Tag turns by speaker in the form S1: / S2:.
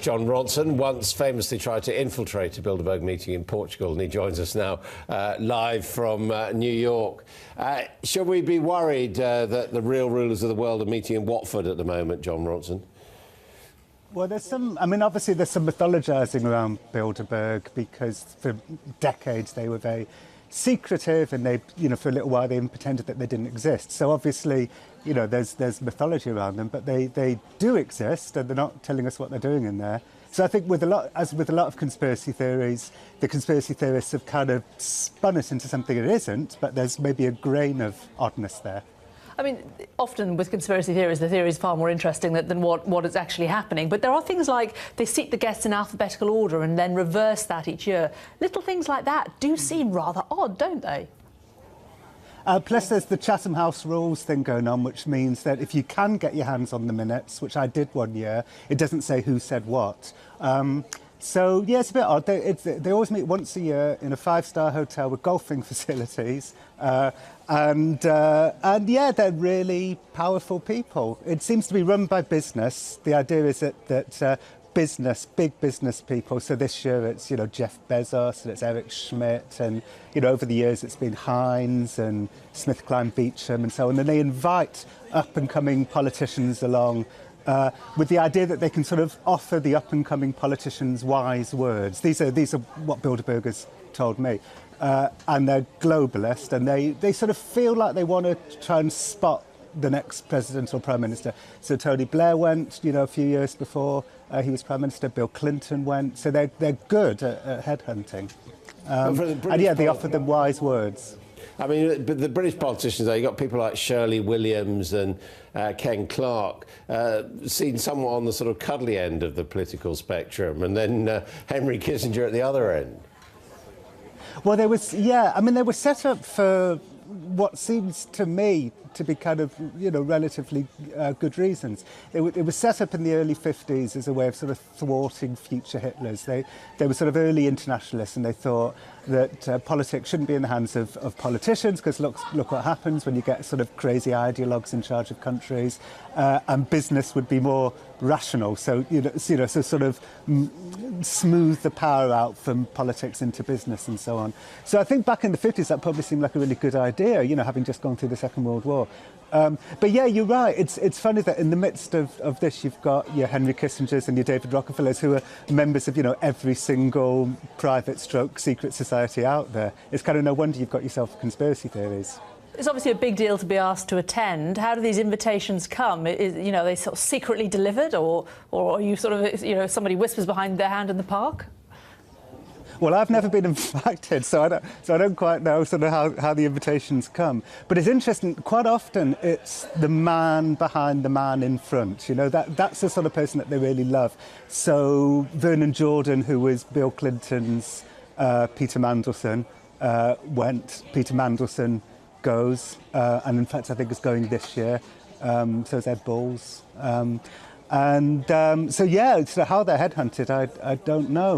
S1: John Ronson once famously tried to infiltrate a Bilderberg meeting in Portugal, and he joins us now live from New York. Should we be worried that the real rulers of the world are meeting in Watford at the moment, John Ronson?
S2: Well, obviously there's some mythologising around Bilderberg because for decades they were very secretive and they, for a little while they even pretended that they didn't exist. So obviously, there's mythology around them, but they do exist and they're not telling us what they're doing in there. So I think as with a lot of conspiracy theories, the conspiracy theorists have kind of spun it into something it isn't, but there's maybe a grain of oddness there.
S3: I mean, often with conspiracy theories, the theory is far more interesting than what is actually happening. But there are things like they seat the guests in alphabetical order and then reverse that each year. Little things like that do seem rather odd, don't they?
S2: Plus, there's the Chatham House rules thing going on, which means that if you can get your hands on the minutes, which I did one year, it doesn't say who said what. So, yeah, it's a bit odd. They always meet once a year in a five-star hotel with golfing facilities. And yeah, they're really powerful people. It seems to be run by business. The idea is that big business people, so this year it's, Jeff Bezos and it's Eric Schmidt and, over the years it's been Heinz and SmithKline Beecham and so on. And they invite up-and-coming politicians along with the idea that they can sort of offer the up-and-coming politicians wise words. These are what Bilderberg has told me. And they're globalist, and they sort of feel like they want to try and spot the next president or prime minister. So Tony Blair went, a few years before he was prime minister. Bill Clinton went. So they're good at headhunting. And yeah, they offer them wise words.
S1: I mean, but the British politicians, you've got people like Shirley Williams and Ken Clarke, seen somewhat on the sort of cuddly end of the political spectrum, and then Henry Kissinger at the other end.
S2: Well, they were set up for what seems to me to be kind of, relatively good reasons. It was set up in the early 50s as a way of sort of thwarting future Hitlers. They were sort of early internationalists, and they thought that politics shouldn't be in the hands of politicians, because look what happens when you get sort of crazy ideologues in charge of countries, and business would be more rational. So so sort of smooth the power out from politics into business and so on. So I think back in the 50s that probably seemed like a really good idea, having just gone through the Second World War. But yeah, you're right. It's funny that in the midst of this, you've got your Henry Kissingers and your David Rockefellers, who are members of every single private stroke secret society out there. It's kind of no wonder you've got yourself conspiracy theories.
S3: It's obviously a big deal to be asked to attend. How do these invitations come? They sort of secretly delivered, or are you sort of somebody whispers behind their hand in the park?
S2: Well, I've never been invited, so I don't quite know sort of how the invitations come. But it's interesting. Quite often, it's the man behind the man in front. That's the sort of person that they really love. So Vernon Jordan, who was Bill Clinton's Peter Mandelson, went. Peter Mandelson goes, and in fact, I think is going this year. So is Ed Balls. So yeah, so how they're headhunted, I don't know.